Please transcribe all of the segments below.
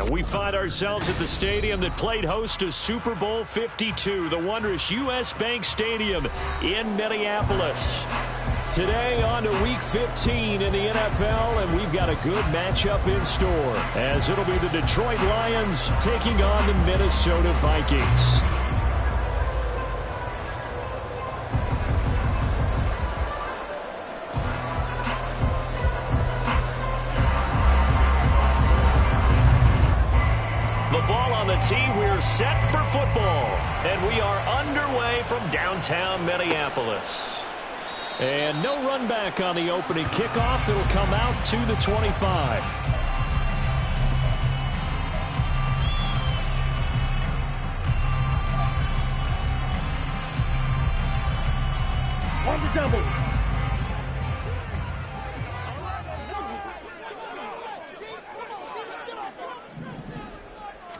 And we find ourselves at the stadium that played host to Super Bowl 52, the wondrous U.S. Bank Stadium in Minneapolis. Today on to Week 15 in the NFL, and we've got a good matchup in store, as it'll be the Detroit Lions taking on the Minnesota Vikings. We're set for football, and we are underway from downtown Minneapolis. And no run back on the opening kickoff. It'll come out to the 25. On the double.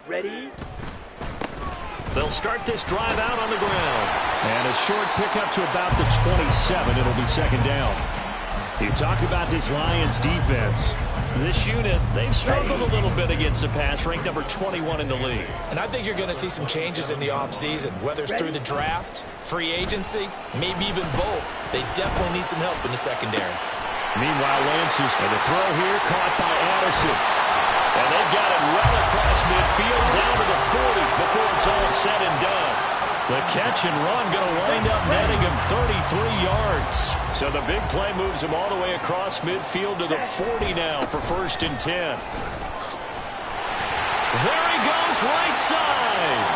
Ready? They'll start this drive out on the ground. And a short pickup to about the 27. It'll be second down. You talk about this Lions defense. This unit, they've struggled a little bit against the pass, ranked number 21 in the league. And I think you're going to see some changes in the offseason, whether it's through the draft, free agency, maybe even both. They definitely need some help in the secondary. Meanwhile, Lance's and the throw here caught by Addison. And they've got it well across midfield down to the 40 before it's all said and done. The catch and run going to wind up netting him 33 yards. So the big play moves him all the way across midfield to the 40 now for 1st and 10. There he goes, right side.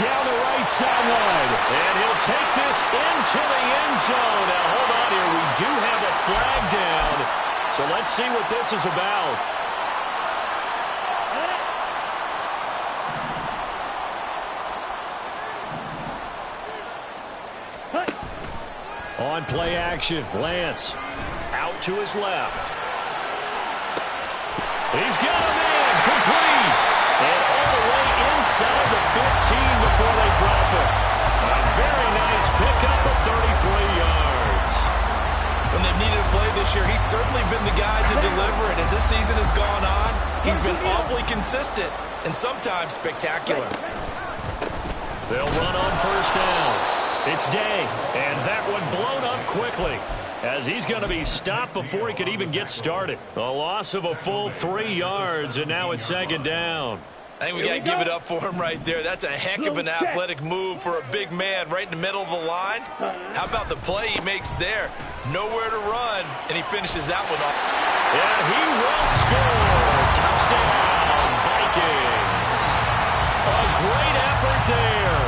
Down the right sideline. And he'll take this into the end zone. Now hold on here. We do have a flag down. So let's see what this is about. On play action, Lance out to his left. He's got a man, complete. And all the way inside the 15 before they drop it. A very nice pickup of 33 yards. When they've needed a play this year, he's certainly been the guy to deliver it. As this season has gone on, he's been awfully consistent and sometimes spectacular. They'll run on 1st down. It's Day, and that one blown up quickly as he's going to be stopped before he could even get started. A loss of a full 3 yards, and now it's 2nd down. I think we got to give it up for him right there. That's a heck of an athletic move for a big man right in the middle of the line. How about the play he makes there? Nowhere to run, and he finishes that one off. And he will score. Touchdown, Vikings. A great effort there,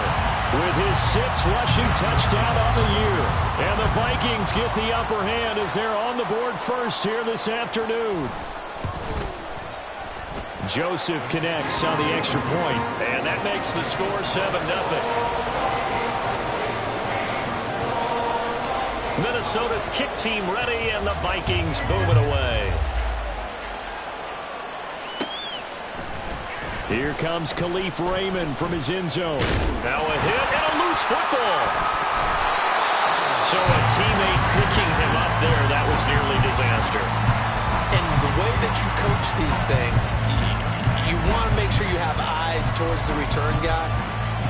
with his 6th rushing touchdown on the year. And the Vikings get the upper hand as they're on the board first here this afternoon. Joseph connects on the extra point, and that makes the score 7-0. Minnesota's kick team ready, and the Vikings boom it away. Here comes Khalif Raymond from his end zone. Now a hit and a loose football. So a teammate picking him up there, that was nearly disaster. And the way that you coach these things, you want to make sure you have eyes towards the return guy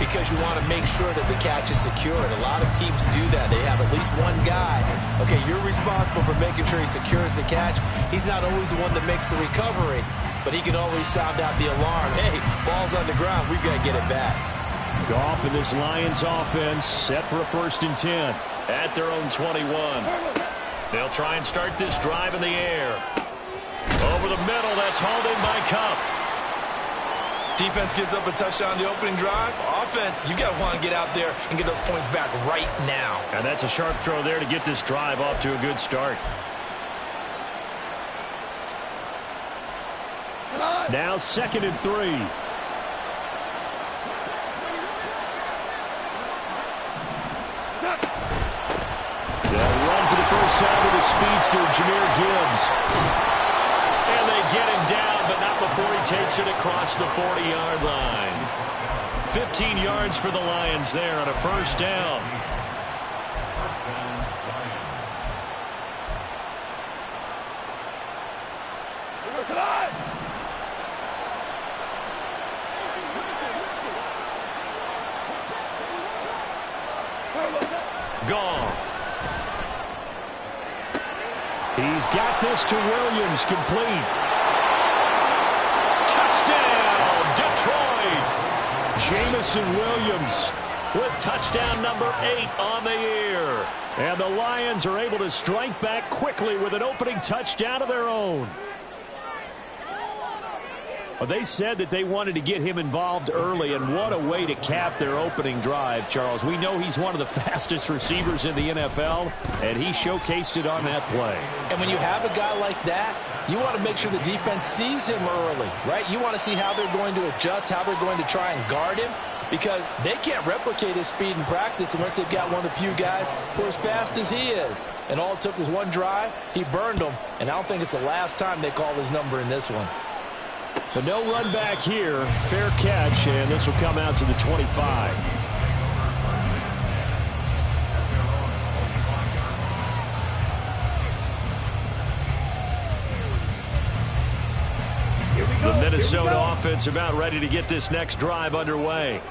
because you want to make sure that the catch is secure. And a lot of teams do that. They have at least one guy. Okay, you're responsible for making sure he secures the catch. He's not always the one that makes the recovery, but he can always sound out the alarm. Hey, ball's on the ground. We've got to get it back. Goff and this Lions offense set for a 1st and 10 at their own 21. They'll try and start this drive in the air. Over the middle, that's hauled in by Kupp. Defense gives up a touchdown on the opening drive. Offense, you got to want to get out there and get those points back right now. And that's a sharp throw there to get this drive off to a good start. Now 2nd and 3. They'll run for the first time with the speedster, Jahmyr Gibbs. And they get him down, but not before he takes it across the 40-yard line. 15 yards for the Lions there on a 1st down. He's got this to Williams, complete. Touchdown, Detroit! Jameson Williams with touchdown number 8 on the year. And the Lions are able to strike back quickly with an opening touchdown of their own. Well, they said that they wanted to get him involved early, and what a way to cap their opening drive, Charles. We know he's one of the fastest receivers in the NFL, and he showcased it on that play. And when you have a guy like that, you want to make sure the defense sees him early, right? You want to see how they're going to adjust, how they're going to try and guard him, because they can't replicate his speed in practice unless they've got one of the few guys who are as fast as he is. And all it took was one drive. He burned them, and I don't think it's the last time they call his number in this one. But no run back here. Fair catch, and this will come out to the 25. The Minnesota offense about ready to get this next drive underway.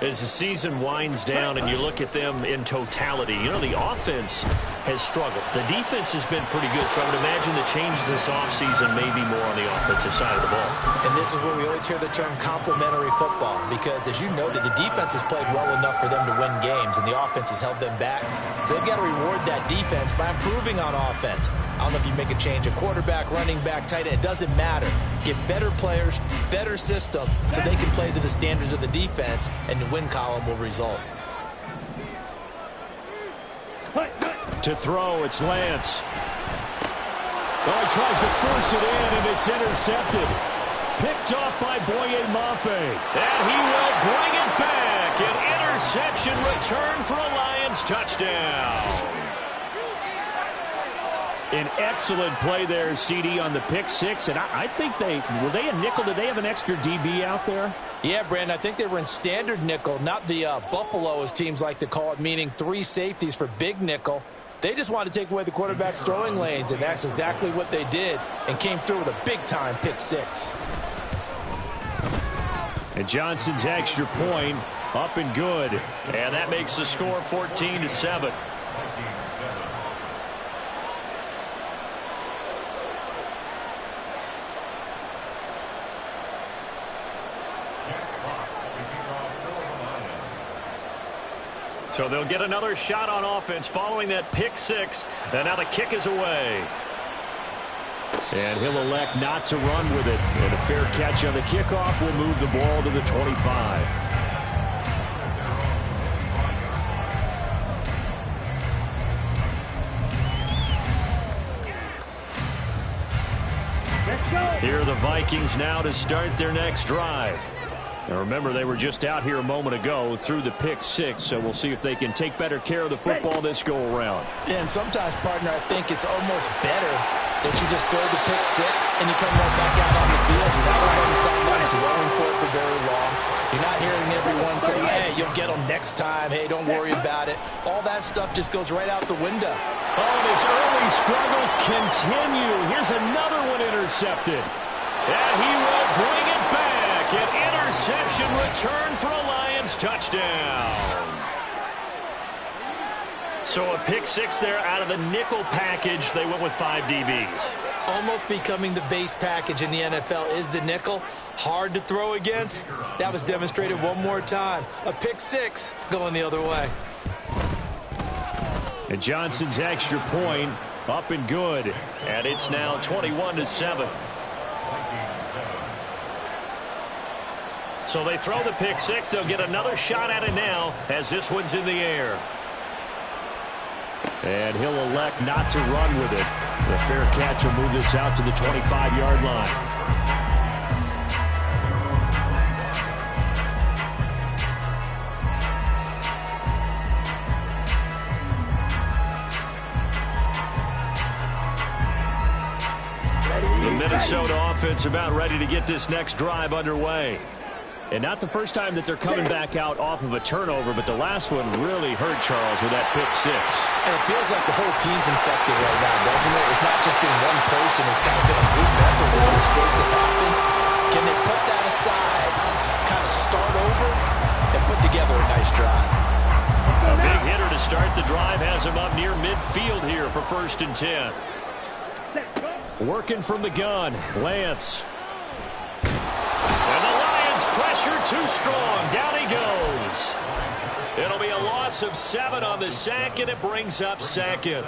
As the season winds down and you look at them in totality, you know, the offense has struggled. The defense has been pretty good, so I would imagine the changes this offseason may be more on the offensive side of the ball. And this is where we always hear the term complementary football, because as you noted, the defense has played well enough for them to win games, and the offense has held them back. So they've got to reward that defense by improving on offense. I don't know if you make a change, a quarterback, running back, tight end, it doesn't matter. Get better players, better system, so they can play to the standards of the defense, and the win column will result. To throw, it's Lance. Oh, he tries to force it in, and it's intercepted. Picked off by Boye Mafe. And he will bring it back. An interception return for a Lions touchdown. An excellent play there, CD, on the pick six. And I think were they a nickel? Did they have an extra DB out there? Yeah, Brandon, I think they were in standard nickel, not the Buffalo, as teams like to call it, meaning 3 safeties for big nickel. They just wanted to take away the quarterback's throwing lanes, and that's exactly what they did, and came through with a big-time pick six. And Johnson's extra point up and good. And that makes the score 14-7. So they'll get another shot on offense following that pick six. And now the kick is away. And he'll elect not to run with it. And a fair catch on the kickoff will move the ball to the 25. Here are the Vikings now to start their next drive. Now remember, they were just out here a moment ago through the pick six, so we'll see if they can take better care of the football this go around. Yeah, and sometimes, partner, I think it's almost better that you just throw the pick six and you come right back out on the field. You're not on the sidelines dwelling for it for very long. You're not hearing everyone say, hey, you'll get them next time. Hey, don't worry about it. All that stuff just goes right out the window. Oh, and his early struggles continue. Here's another one intercepted. And he will bring it back. An interception return for a Lions touchdown. So a pick six there out of the nickel package. They went with 5 DBs. Almost becoming the base package in the NFL is the nickel. Hard to throw against. That was demonstrated one more time. A pick six going the other way. And Johnson's extra point up and good. And it's now 21-7. So they throw the pick six. They'll get another shot at it now as this one's in the air. And he'll elect not to run with it. The fair catch will move this out to the 25-yard line. The Minnesota offense about ready to get this next drive underway. And not the first time that they're coming back out off of a turnover, but the last one really hurt Charles with that pick six. And it feels like the whole team's infected right now, doesn't it? It's not just been one person. It's kind of been a group effort where mistakes have happened. Can they put that aside, kind of start over, and put together a nice drive? A big hitter to start the drive has him up near midfield here for 1st and 10. Working from the gun, Lance. And the Lions pressure too strong. Down he goes. It'll be a loss of 7 on the sack, and it brings up second.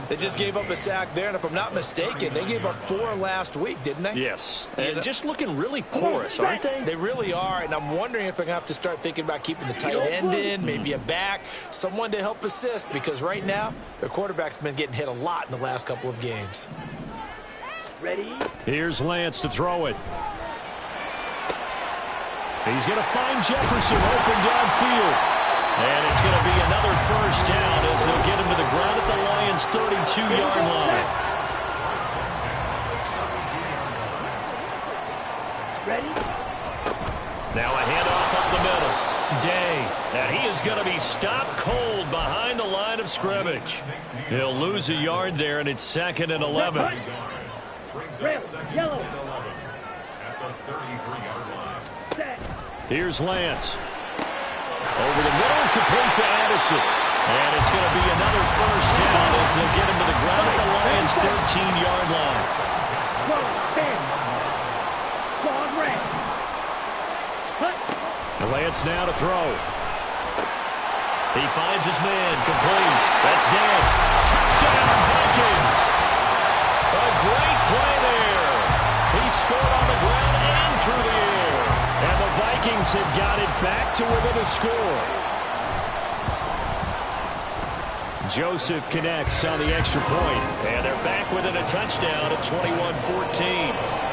They just gave up a sack there, and if I'm not mistaken, they gave up 4 last week, didn't they? Yes, and just looking really porous, aren't they? They really are, and I'm wondering if they're going to have to start thinking about keeping the tight end in, maybe a back, someone to help assist, because right now, their quarterback's been getting hit a lot in the last couple of games. Ready? Here's Lance to throw it. He's going to find Jefferson open downfield. And it's going to be another first down as they'll get him to the ground at the Lions' 32-yard line. Ready? Now a handoff up the middle. Day. And he is going to be stopped cold behind the line of scrimmage. He'll lose a yard there, and it's 2nd and 11. Red, yellow. Here's Lance. Over the middle, complete to Addison. And it's going to be another first down as they'll get him to the ground at the Lions' 13-yard line. And Lance now to throw. He finds his man, complete. That's dead. Touchdown, Vikings. A great play there. He scored on the ground and through the air. And the Vikings have got it back to within a score. Joseph connects on the extra point. And they're back within a touchdown at 21-14.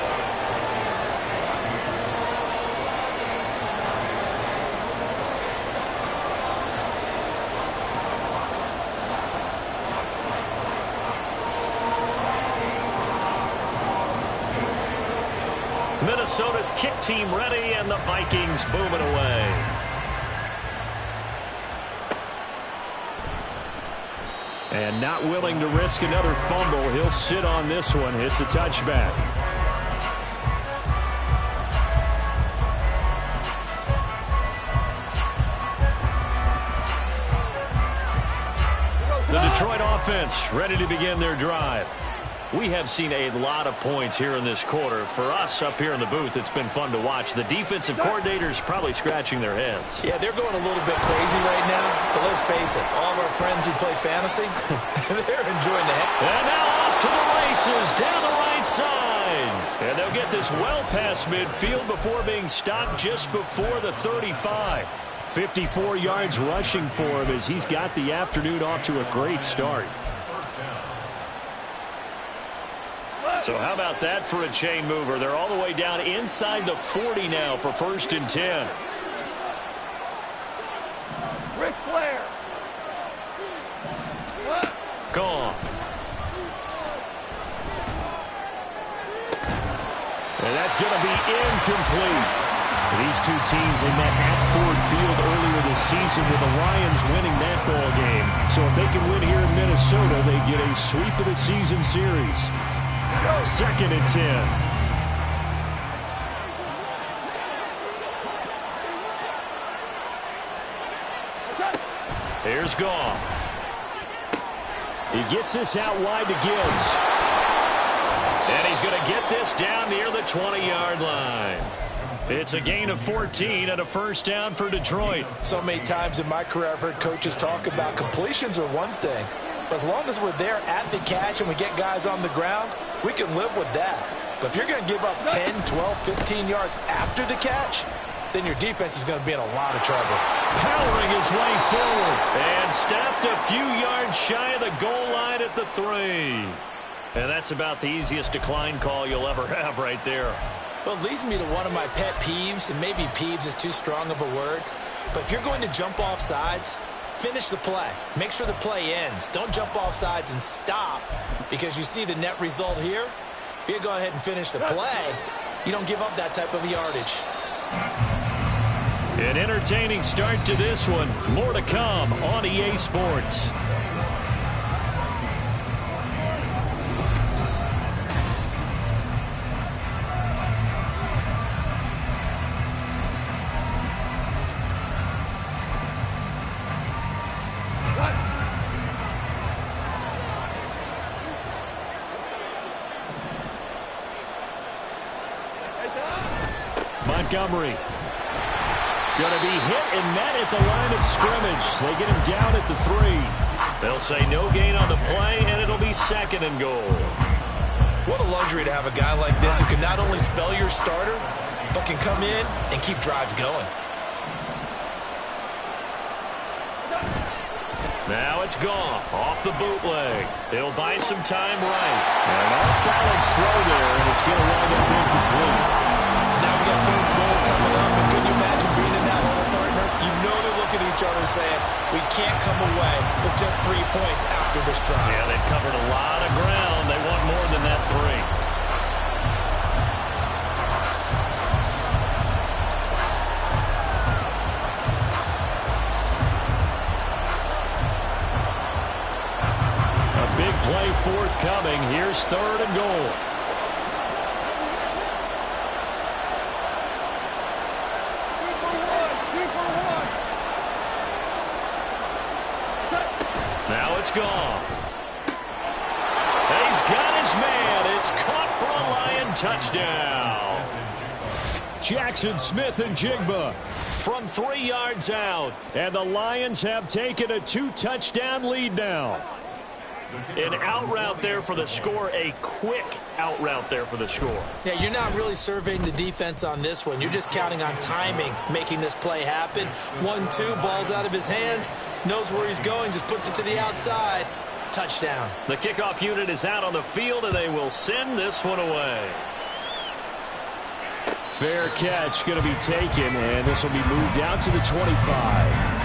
Minnesota's kick team ready, and the Vikings booming away. And not willing to risk another fumble. He'll sit on this one. It's a touchback. The Detroit offense ready to begin their drive. We have seen a lot of points here in this quarter. For us up here in the booth, it's been fun to watch. The defensive coordinators probably scratching their heads. Yeah, they're going a little bit crazy right now. But let's face it, all of our friends who play fantasy, they're enjoying the heck. And now off to the races down the right side. And they'll get this well past midfield before being stopped just before the 35. 54 yards rushing for him as he's got the afternoon off to a great start. So how about that for a chain mover? They're all the way down inside the 40 now for 1st and 10. Ric Flair. Gone. And that's going to be incomplete. These two teams, they met at Ford Field earlier this season with the Lions winning that ball game. So if they can win here in Minnesota, they get a sweep of the season series. 2nd and 10. Here's Goff. He gets this out wide to Gibbs. And he's going to get this down near the 20-yard line. It's a gain of 14 and a first down for Detroit. So many times in my career I've heard coaches talk about completions are one thing. But as long as we're there at the catch and we get guys on the ground, we can live with that. But if you're going to give up 10, 12, 15 yards after the catch, then your defense is going to be in a lot of trouble. Powering his way forward and stopped a few yards shy of the goal line at the 3. And that's about the easiest decline call you'll ever have right there. Well, it leads me to one of my pet peeves, and maybe peeves is too strong of a word. But if you're going to jump off sides, finish the play. Make sure the play ends. Don't jump off sides and stop, because you see the net result here. If you go ahead and finish the play, you don't give up that type of yardage. An entertaining start to this one. More to come on EA Sports. Montgomery. Going to be hit and met at the line of scrimmage. They get him down at the 3. They'll say no gain on the play, and it'll be 2nd and goal. What a luxury to have a guy like this who can not only spell your starter, but can come in and keep drives going. Now it's Goff off the bootleg. He'll buy some time right. And an off-balance throw there, and it's going to wind up incomplete. Now we got 3rd and goal coming up, and can you imagine being in that hole, partner? You know they're looking at each other saying, we can't come away with just 3 points after this drive. Yeah, they've covered a lot of ground. They want more than that 3. Big play forthcoming. Here's 3rd and goal. Now it's Goff. He's got his man. It's caught for a Lion touchdown. Jackson Smith-Njigba from 3 yards out. And the Lions have taken a 2-touchdown lead now. An out route there for the score, a quick out route there for the score. Yeah, you're not really surveying the defense on this one. You're just counting on timing, making this play happen. 1-2, ball's out of his hands, knows where he's going, just puts it to the outside. Touchdown. The kickoff unit is out on the field, and they will send this one away. Fair catch going to be taken, and this will be moved out to the 25.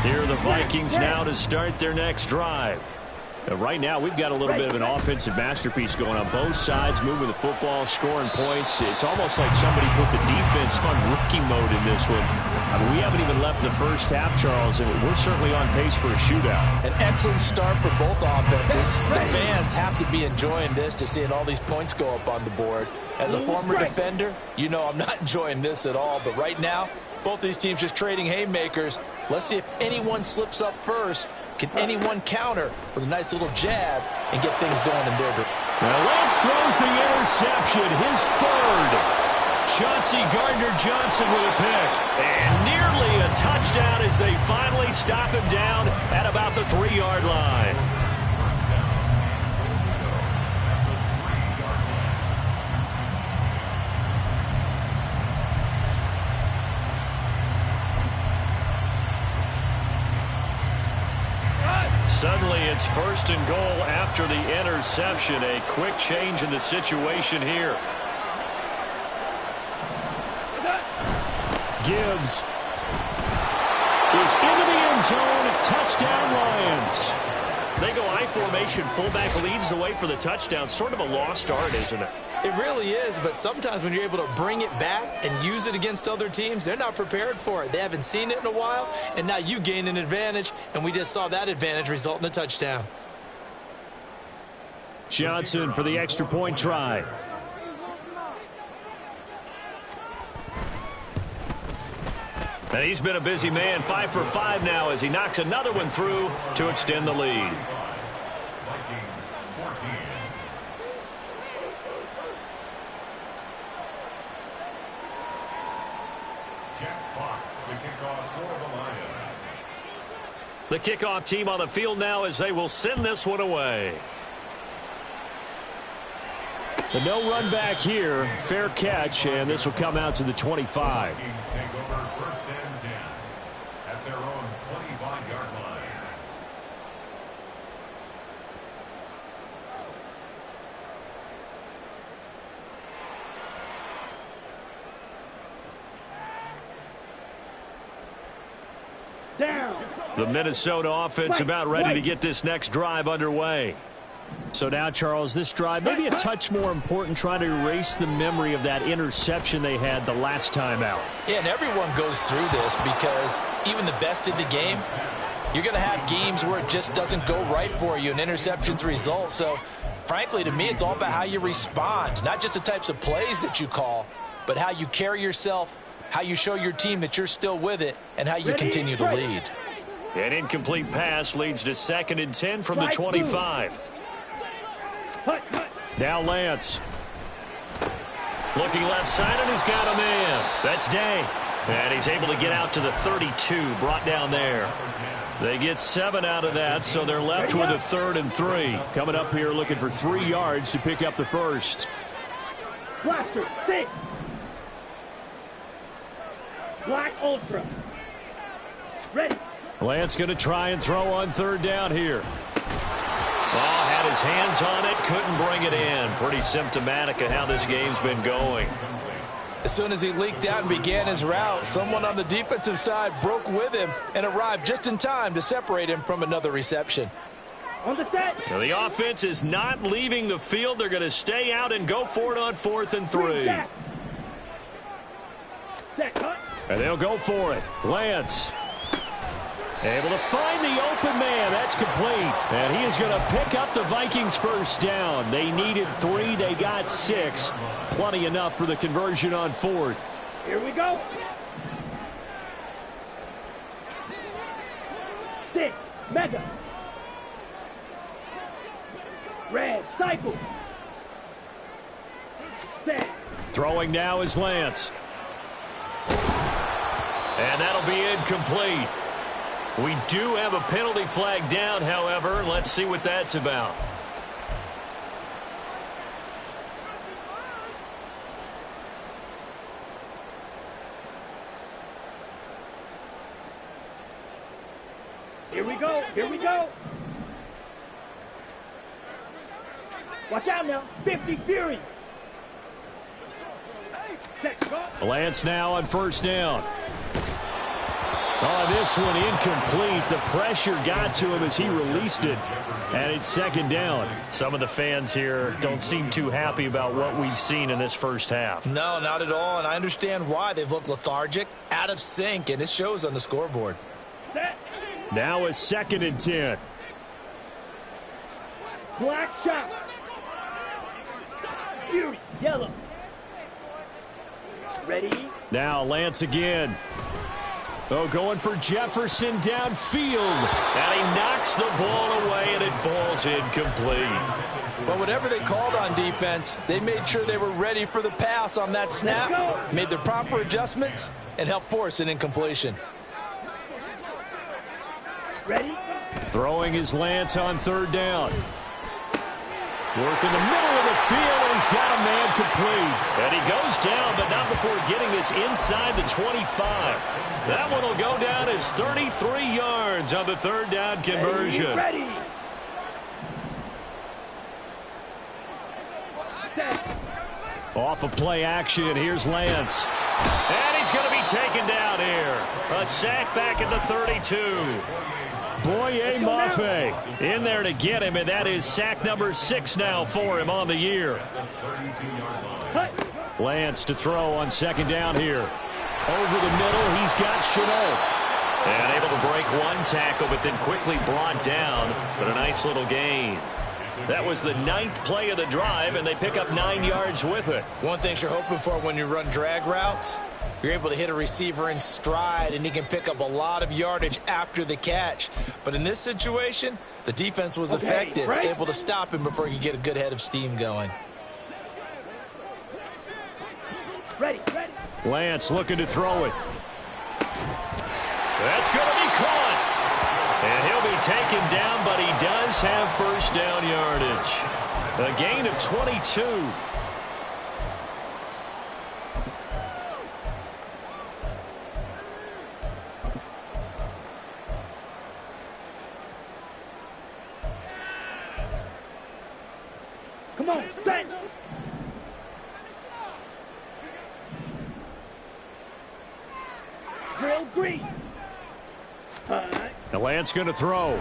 Here are the Vikings now to start their next drive. Right now, we've got a little bit of an offensive masterpiece going on both sides, moving the football, scoring points. It's almost like somebody put the defense on rookie mode in this one. I mean, we haven't even left the first half, Charles, and we're certainly on pace for a shootout. An excellent start for both offenses. The fans have to be enjoying this to seeing all these points go up on the board. As a former defender, you know I'm not enjoying this at all, but right now, both these teams just trading haymakers. Let's see if anyone slips up first. Can anyone counter with a nice little jab and get things going in their direction? Now Lance throws the interception, his 3rd. Chauncey Gardner-Johnson with a pick. And nearly a touchdown as they finally stop him down at about the 3-yard line. Suddenly it's 1st and goal after the interception. A quick change in the situation here. Gibbs is into the end zone. Touchdown, Lions. They go I formation. Fullback leads the way for the touchdown. Sort of a lost art, isn't it? It really is, but sometimes when you're able to bring it back and use it against other teams, they're not prepared for it. They haven't seen it in a while, and now you gain an advantage, and we just saw that advantage result in a touchdown. Johnson for the extra point try. And he's been a busy man, 5 for 5 now as he knocks another one through to extend the lead. Vikings 14. Jack Fox to kick off for the Lions. The kickoff team on the field now as they will send this one away. The no run back here, fair catch, and this will come out to the 25. Vikings take over 1st and 10 at their own 25-yard line. Down. The Minnesota offense about ready to get this next drive underway. So now, Charles, this drive maybe a touch more important, trying to erase the memory of that interception they had the last time out. Yeah, and everyone goes through this because even the best in the game, you're going to have games where it just doesn't go right for you, and interceptions result. So Frankly, to me, it's all about how you respond, not just the types of plays that you call, but how you carry yourself, how you show your team that you're still with it, and how you continue to lead. An incomplete pass leads to 2nd and 10 from the 25. Now Lance. Looking left side, and he's got a man. That's Day. And he's able to get out to the 32, brought down there. They get 7 out of that, so they're left with a 3rd and 3. Coming up here looking for 3 yards to pick up the first. Blaster, 6. Black Ultra. Ready. Lance going to try and throw on 3rd down here. Oh, had his hands on it, couldn't bring it in. Pretty symptomatic of how this game's been going. As soon as he leaked out and began his route, someone on the defensive side broke with him and arrived just in time to separate him from another reception. On the set. Now the offense is not leaving the field. They're going to stay out and go for it on 4th and 3. Set, cut. And they'll go for it. Lance. Able to find the open man. That's complete. And he is going to pick up the Vikings first down. They needed 3. They got 6. Plenty enough for the conversion on 4th. Here we go. 6. Mega. Red. Cycle. Set. Throwing now is Lance. And that'll be incomplete. We do have a penalty flag down, however. Let's see what that's about. Here we go. Here we go. Watch out now. 50 Fury. Set, cut. Lance now on 1st down. Oh, this one incomplete. The pressure got to him as he released it. And it's 2nd down. Some of the fans here don't seem too happy about what we've seen in this first half. No, not at all, and I understand why. They've looked lethargic, out of sync, and it shows on the scoreboard. Set. Now is 2nd and 10. Black shot. Fury. Yellow. Ready. Now Lance again. Oh, going for Jefferson downfield. And he knocks the ball away, and it falls incomplete. But whatever they called on defense, they made sure they were ready for the pass on that snap, made the proper adjustments, and helped force an incompletion. Ready. Throwing his Lance on 3rd down. Work in the middle of the field, and he's got a man complete. And he goes down, but not before getting this inside the 25. That one will go down as 33 yards on the 3rd down conversion. Ready. Set. Off of play action, here's Lance. And he's going to be taken down here. A sack back at the 32. Boye Mafe in there to get him, and that is sack number 6 now for him on the year. Lance to throw on 2nd down here. Over the middle, he's got Chenault. And able to break one tackle, but then quickly brought down. But a nice little gain. That was the 9th play of the drive, and they pick up 9 yards with it. One thing you're hoping for when you run drag routes, you're able to hit a receiver in stride, and he can pick up a lot of yardage after the catch. But in this situation, the defense was effective, able to stop him before he could get a good head of steam going. Ready. Ready. Lance looking to throw it. That's going to be caught. And he'll be taken down, but he does have first down yardage. A gain of 22. Come on, set. Drill green. Now Lance going to throw.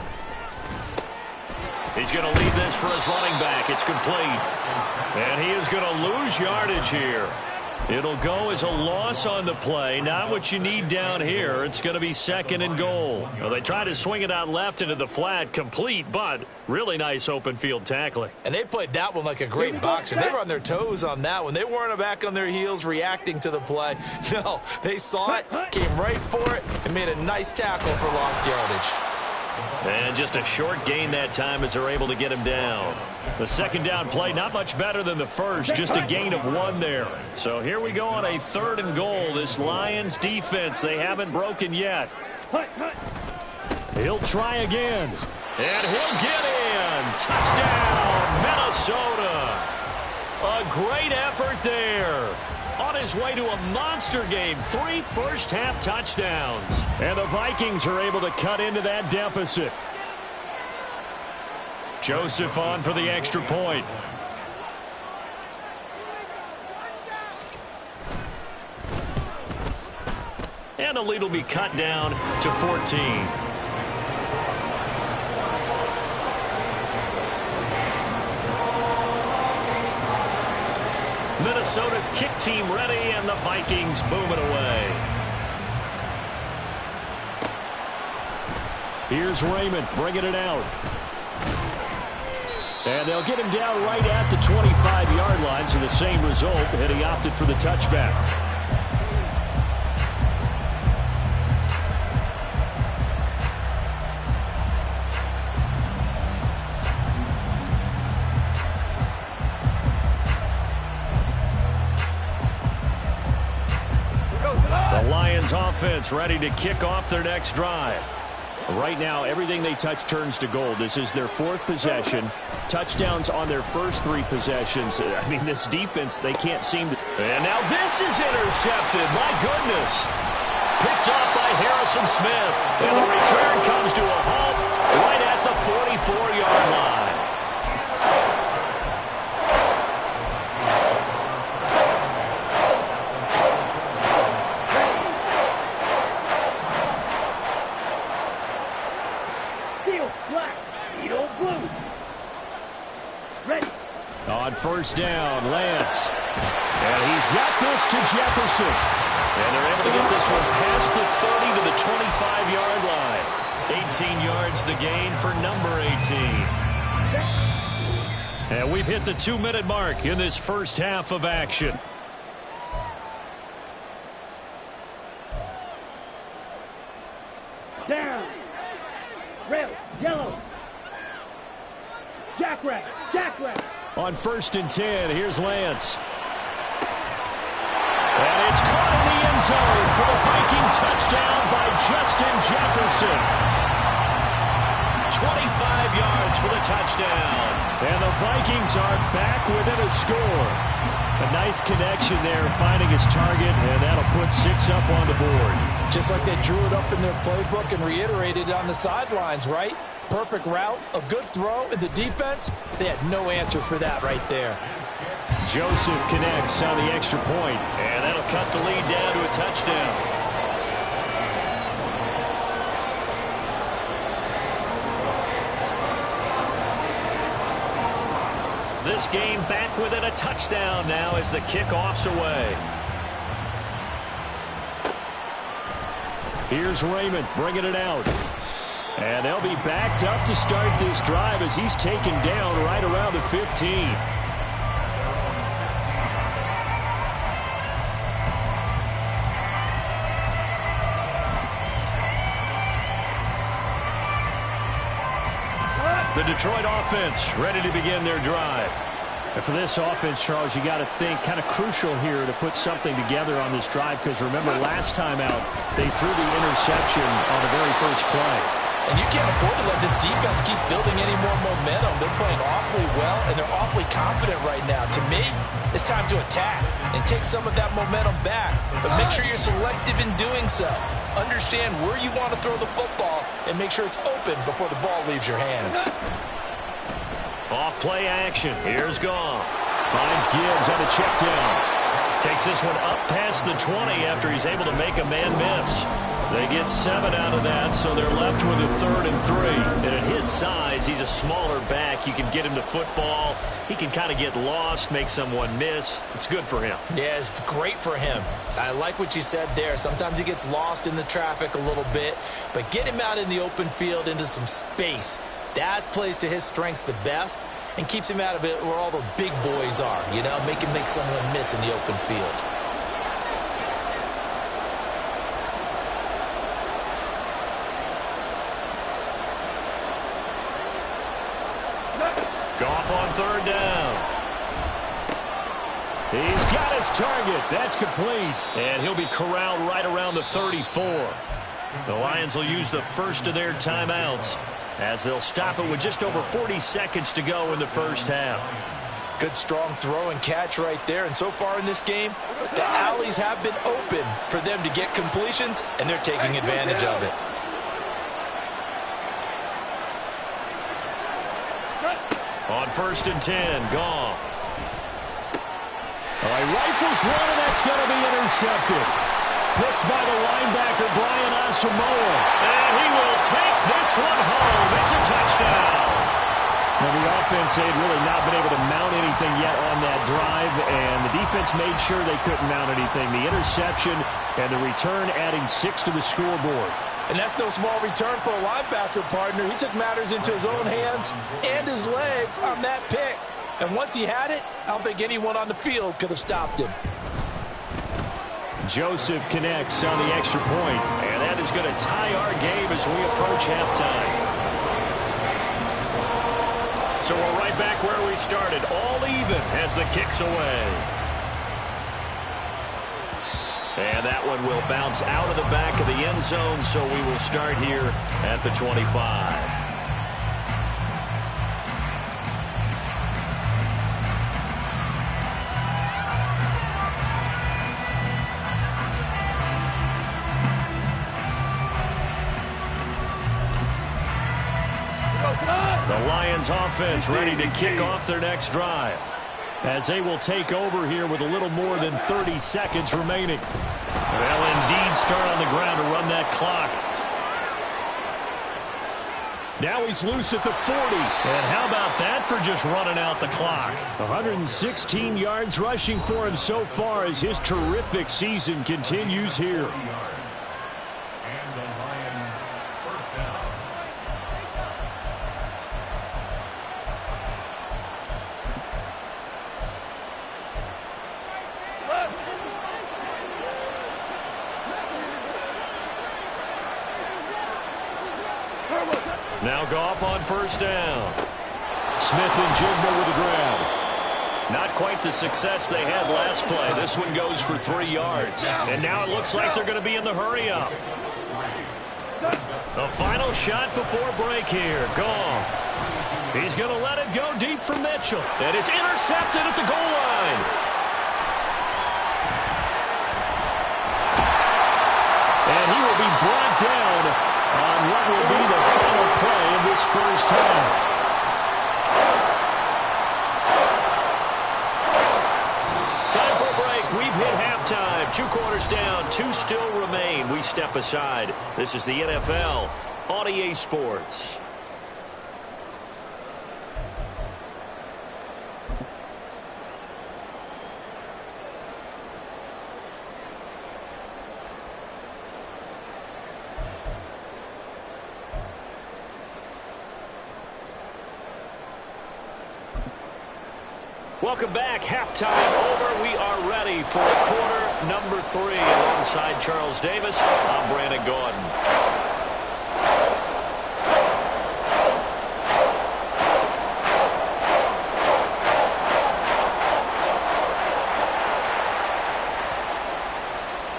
He's going to lead this for his running back. It's complete. And he is going to lose yardage here. It'll go as a loss on the play. Not what you need down here. It's going to be 2nd and goal. Well, they try to swing it out left into the flat, complete, but really nice open field tackling. And they played that one like a great boxer. They were on their toes on that one. They weren't back on their heels reacting to the play. No, they saw it, came right for it, and made a nice tackle for lost yardage. And just a short gain that time as they're able to get him down. The 2nd down play, not much better than the first, just a gain of 1 there. So here we go on a 3rd and goal. This Lions defense, they haven't broken yet. He'll try again. And he'll get in. Touchdown, Minnesota. A great effort there. On his way to a monster game, 3 first-half touchdowns. And the Vikings are able to cut into that deficit. Joseph on for the extra point. And the lead will be cut down to 14. Minnesota's kick team ready, and the Vikings boom it away. Here's Raymond bringing it out. And they'll get him down right at the 25-yard line, so the same result, and he opted for the touchback. The Lions offense ready to kick off their next drive. Right now, everything they touch turns to gold. This is their 4th possession. Touchdowns on their first 3 possessions. I mean, this defense, they can't seem to... And now this is intercepted. My goodness. Picked off by Harrison Smith. And the return comes to a halt right at the 44-yard line. On 1st down, Lance. And he's got this to Jefferson. And they're able to get this one past the 30 to the 25-yard line. 18 yards the gain for number 18. And we've hit the 2-minute mark in this first half of action. Down. Red, yellow. Jackrabbit, jackrabbit. On 1st and 10, here's Lance. And it's caught in the end zone for the Viking touchdown by Justin Jefferson. 25 yards for the touchdown. And the Vikings are back within a score. A nice connection there, finding his target, and that'll put 6 up on the board. Just like they drew it up in their playbook and reiterated on the sidelines, right? Perfect route, a good throw, and the defense, they had no answer for that right there. Joseph connects on the extra point, and that'll cut the lead down to a touchdown. This game back within a touchdown now as the kickoff's away. Here's Raymond bringing it out. And they'll be backed up to start this drive as he's taken down right around the 15. The Detroit offense ready to begin their drive. And for this offense, Charles, you got to think kind of crucial here to put something together on this drive, because remember last time out they threw the interception on the very first play. And you can't afford to let this defense keep building any more momentum. They're playing awfully well, and they're awfully confident right now. To me, it's time to attack and take some of that momentum back. But make sure you're selective in doing so. Understand where you want to throw the football and make sure it's open before the ball leaves your hands. Off play action. Here's Goff. Finds Gibbs on a check down. Takes takes this one up past the 20 after he's able to make a man miss. They get 7 out of that, so they're left with a 3rd and 3. And at his size, he's a smaller back. You can get him to football. He can kind of get lost, make someone miss. It's good for him. Yeah, it's great for him. I like what you said there. Sometimes he gets lost in the traffic a little bit, but get him out in the open field into some space. That plays to his strengths the best and keeps him out of it where all the big boys are, you know, make him make someone miss in the open field. Goff on 3rd down. He's got his target. That's complete. And he'll be corralled right around the 34. The Lions will use the first of their timeouts as they'll stop it with just over 40 seconds to go in the first half. Good strong throw and catch right there. And so far in this game, the alleys have been open for them to get completions, and they're taking advantage of it. On 1st and 10, Goff. All right, rifles one, and that's going to be intercepted. Picked by the linebacker, Brian Asamoah. And he will take this one home. It's a touchdown. Now, the offense had really not been able to mount anything yet on that drive, and the defense made sure they couldn't mount anything. The interception and the return adding 6 to the scoreboard. And that's no small return for a linebacker, partner. He took matters into his own hands and his legs on that pick. And once he had it, I don't think anyone on the field could have stopped him. Joseph connects on the extra point, and that is going to tie our game as we approach halftime. So we're right back where we started, all even as the kick's away. And that one will bounce out of the back of the end zone, so we will start here at the 25. The Lions offense ready to kick off their next drive, as they will take over here with a little more than 30 seconds remaining. They'll indeed start on the ground to run that clock. Now he's loose at the 40. And how about that for just running out the clock? 116 yards rushing for him so far as his terrific season continues here. And the Lions first down. Now Goff on 1st down. Smith and Jigba with the grab. Not quite the success they had last play. This one goes for 3 yards. And now it looks like they're going to be in the hurry-up. The final shot before break here. Goff. He's going to let it go deep for Mitchell. And it's intercepted at the goal line. And he will be brought down on what will be the final play of this first half. Time for a break. We've hit halftime. 2 quarters down, 2 still remain. We step aside. This is the NFL on EA Sports. Welcome back. Halftime over. We are ready for quarter number 3. Alongside Charles Davis, I'm Brandon Gaudin.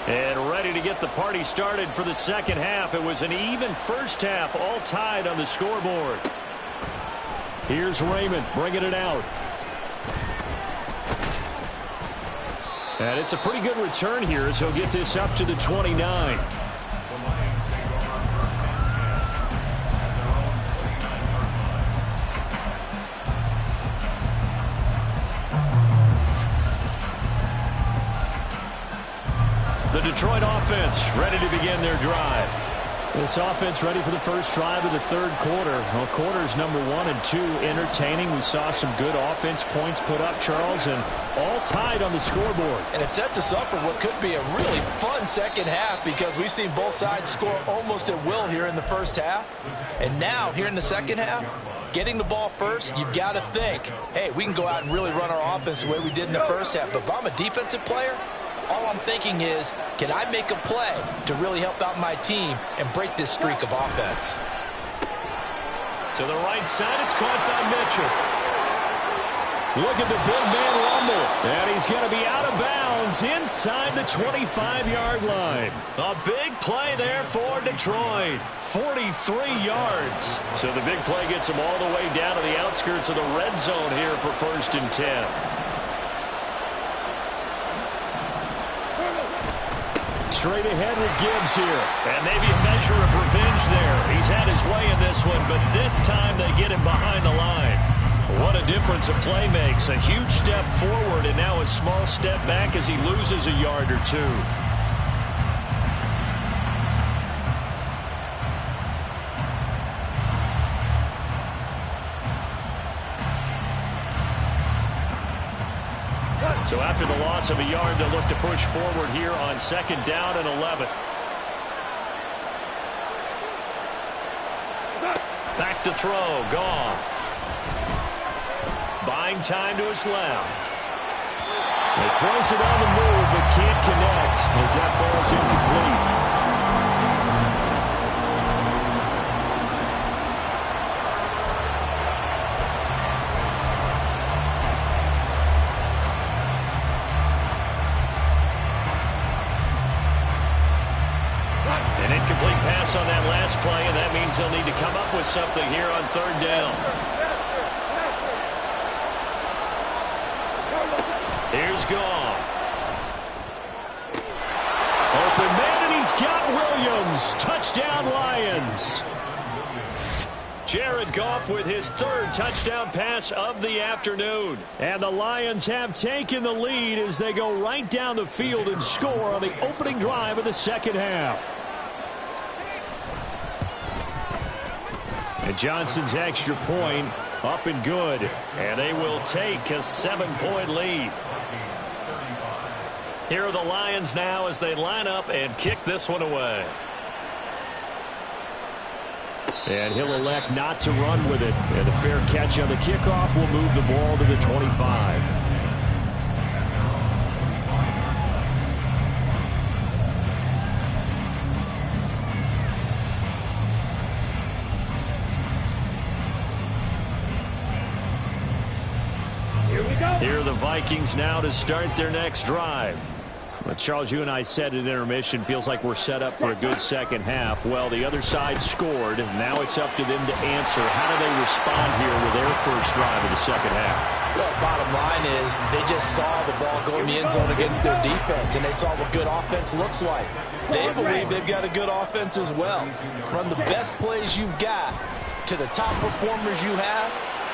And ready to get the party started for the second half. It was an even first half, all tied on the scoreboard. Here's Raymond bringing it out. And it's a pretty good return here as he'll get this up to the 29. The Lions take over on 1st and 10 at their own 29-yard line. The Detroit offense ready to begin their drive. This offense ready for the first drive of the third quarter. Well, quarters number 1 and 2 entertaining. We saw some good offense points put up, Charles, and all tied on the scoreboard. And it sets us up for what could be a really fun second half because we've seen both sides score almost at will here in the first half. And now, here in the second half, getting the ball first, you've got to think, hey, we can go out and really run our offense the way we did in the first half. But if I'm a defensive player, all I'm thinking is, can I make a play to really help out my team and break this streak of offense? To the right side, it's caught by Mitchell. Look at the big man rumble. And he's going to be out of bounds inside the 25-yard line. A big play there for Detroit. 43 yards. So the big play gets them all the way down to the outskirts of the red zone here for 1st and 10. Straight ahead with Gibbs here. And maybe a measure of revenge there. He's had his way in this one, but this time they get him behind the line. What a difference a play makes. A huge step forward and now a small step back as he loses a yard or two. So after the loss of a yard, they'll look to push forward here on 2nd down and 11. Back to throw, Goff. Buying time to his left. He throws it on the move, but can't connect as that falls incomplete. On that last play, and that means they'll need to come up with something here on 3rd down. Here's Goff. Open man, and he's got Williams. Touchdown, Lions. Jared Goff with his 3rd touchdown pass of the afternoon. And the Lions have taken the lead as they go right down the field and score on the opening drive of the second half. And Johnson's extra point up and good. And they will take a 7-point lead. Here are the Lions now as they line up and kick this one away. And he'll elect not to run with it. And a fair catch on the kickoff will move the ball to the 25. Here are the Vikings now to start their next drive. Well, Charles, you and I said at intermission, feels like we're set up for a good second half. Well, the other side scored. Now it's up to them to answer. How do they respond here with their first drive of the second half? Well, bottom line is they just saw the ball go in the end zone against their defense, and they saw what good offense looks like. They believe they've got a good offense as well. Run the best plays you've got to the top performers you have,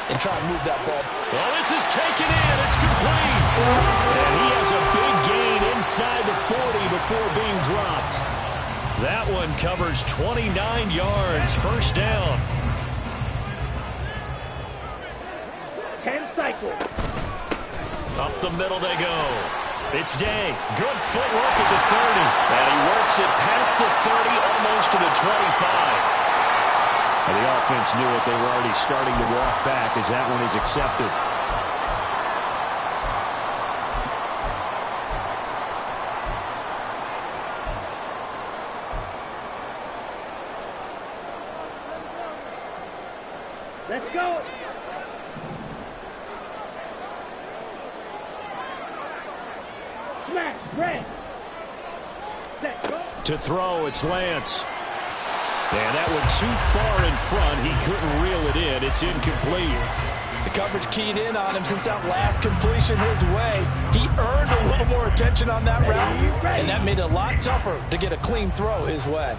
and try to move that ball. Well, this is taken in. It's complete. And he has a big gain inside the 40 before being dropped. That one covers 29 yards. 1st down. 10 cycles. Up the middle they go. It's Day. Good footwork at the 30. And he works it past the 30, almost to the 25. And the offense knew it. They were already starting to walk back as that one is accepted. Let's go. Smash, red. Set, go. To throw, it's Lance. And that one too far in front. He couldn't reel it in. It's incomplete. The coverage keyed in on him since that last completion his way. He earned a little more attention on that route, and that made it a lot tougher to get a clean throw his way.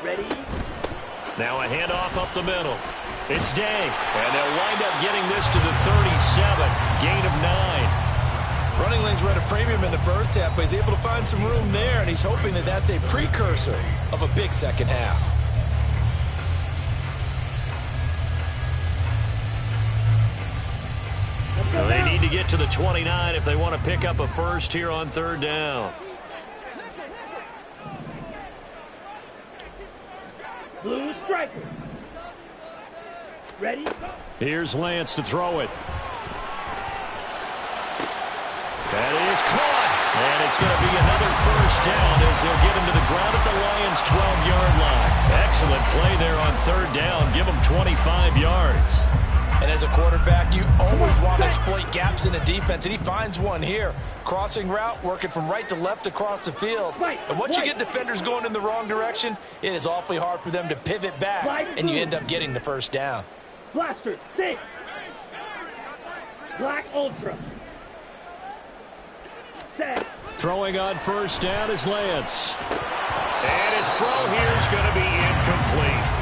Ready? Now a handoff up the middle. It's Day. And they'll wind up getting this to the 37. Gain of 9. Running lanes were at a premium in the first half, but he's able to find some room there, and he's hoping that that's a precursor of a big second half. Well, they need to get to the 29 if they want to pick up a first here on third down. Blue striker. Ready? Here's Lance to throw it. That is caught. And it's going to be another first down as they'll get him to the ground at the Lions' 12-yard line. Excellent play there on third down. Give them 25 yards. And as a quarterback, you always want to exploit gaps in a defense, and he finds one here. Crossing route, working from right to left across the field. And once you get defenders going in the wrong direction, it is awfully hard for them to pivot back, and you end up getting the first down. Blaster, 6. Black Ultra. Set. Throwing on first down is Lance. And his throw here is going to be incomplete.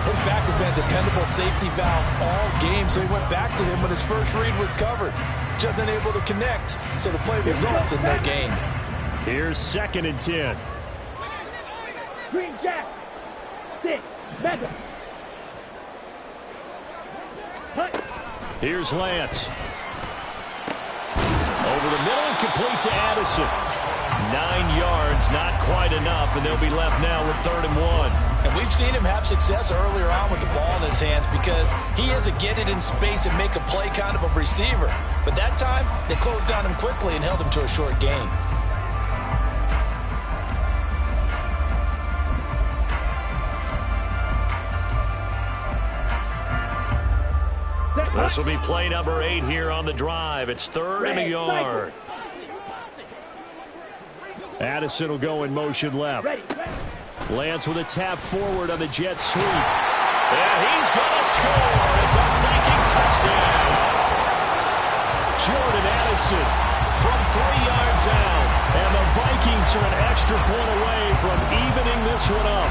His back has been a dependable safety valve all game, so he went back to him when his first read was covered. Just unable to connect, so the play results in no gain. Here's 2nd and 10. Green Jack. 6. Mega. Cut. Here's Lance. Over the middle and complete to Addison. 9 yards, not quite enough, and they'll be left now with 3rd and 1. And we've seen him have success earlier on with the ball in his hands because he is a get it in space and make a play kind of a receiver. But that time, they closed on him quickly and held him to a short gain. This will be play number 8 here on the drive. It's 3rd and a yard. Addison will go in motion left. Lance with a tap forward on the jet sweep. And he's going to score. It's a Viking touchdown. Jordan Addison from 3 yards out. And the Vikings are an extra point away from evening this one up.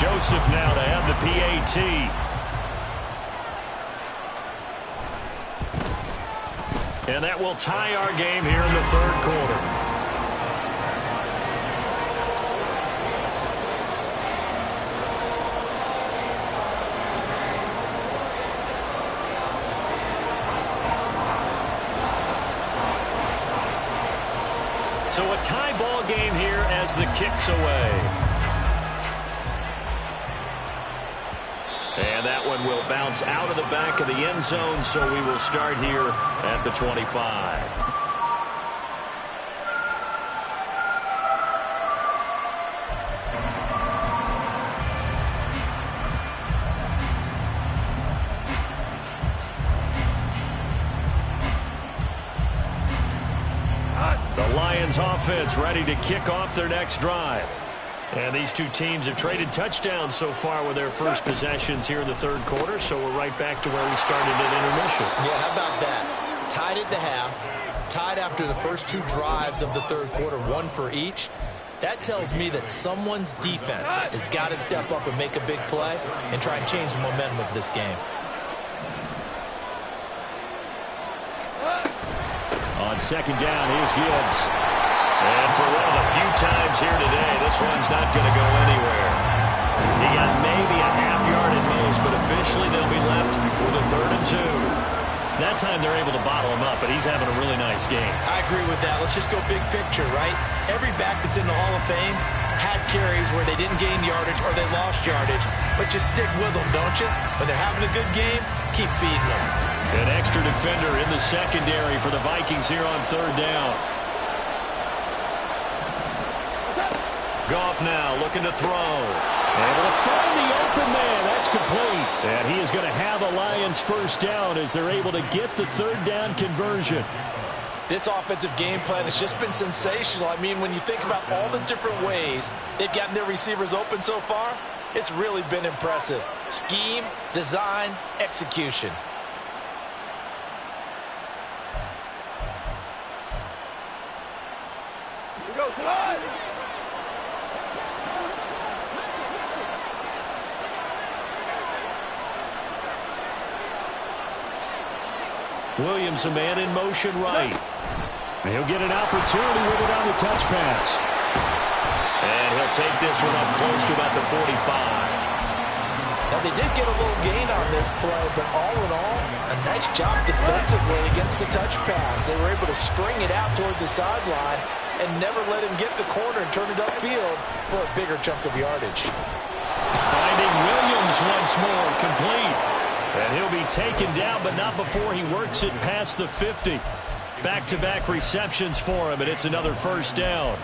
Joseph now to have the PAT. And that will tie our game here in the 3rd quarter. So a tie ball game here as the kick's away. And that one will bounce out of the back of the end zone, so we will start here at the 25. The Lions offense ready to kick off their next drive. And these two teams have traded touchdowns so far with their first possessions here in the 3rd quarter, so we're right back to where we started at intermission. Yeah, how about that? Tied at the half, tied after the first 2 drives of the 3rd quarter, 1 for each. That tells me that someone's defense has got to step up and make a big play and try and change the momentum of this game. On 2nd down, here's Gibbs. And for one of the few times here today, this one's not going to go anywhere. He got maybe a half yard at most, but officially they'll be left with a 3rd and 2. That time they're able to bottle him up, but he's having a really nice game. I agree with that. Let's just go big picture, right? Every back that's in the Hall of Fame had carries where they didn't gain yardage or they lost yardage, but you stick with them, don't you? When they're having a good game, keep feeding them. An extra defender in the secondary for the Vikings here on 3rd down. Goff now looking to throw. Able to find the open man. That's complete. And he is going to have a Lions first down as they're able to get the 3rd down conversion. This offensive game plan has just been sensational. I mean, when you think about all the different ways they've gotten their receivers open so far, it's really been impressive. Scheme, design, execution. Here we go, Todd. Williams, a man in motion right. He'll get an opportunity with it on the touch pass. And he'll take this one up close to about the 45. Now, they did get a little gain on this play, but all in all, a nice job defensively against the touch pass. They were able to string it out towards the sideline and never let him get the corner and turn it upfield for a bigger chunk of yardage. Finding Williams once more, complete. And he'll be taken down, but not before he works it past the 50. Back-to-back receptions for him, and it's another first down.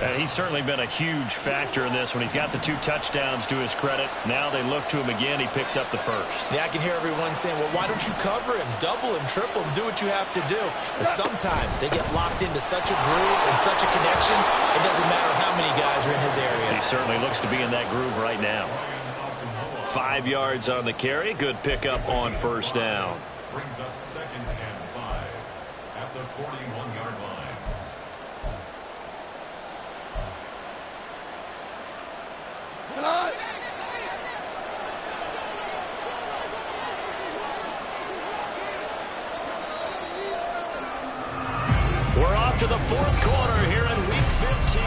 And he's certainly been a huge factor in this when he's got the 2 touchdowns to his credit. Now they look to him again. He picks up the first. Yeah, I can hear everyone saying, well, why don't you cover him, double him, triple him, do what you have to do. But sometimes they get locked into such a groove and such a connection, it doesn't matter how many guys are in his area. He certainly looks to be in that groove right now. 5 yards on the carry. Good pickup on first down. Brings up 2nd and 5 at the 41-yard line. We're off to the 4th quarter here in Week 15.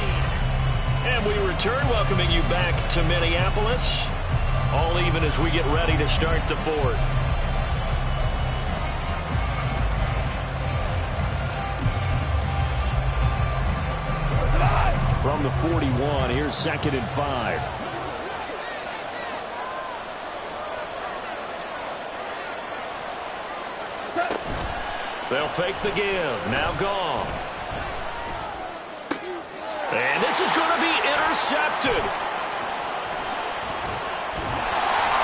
And we return, welcoming you back to Minneapolis. All even as we get ready to start the 4th. From the 41, here's 2nd and 5. They'll fake the give. Now Goff. And this is going to be intercepted.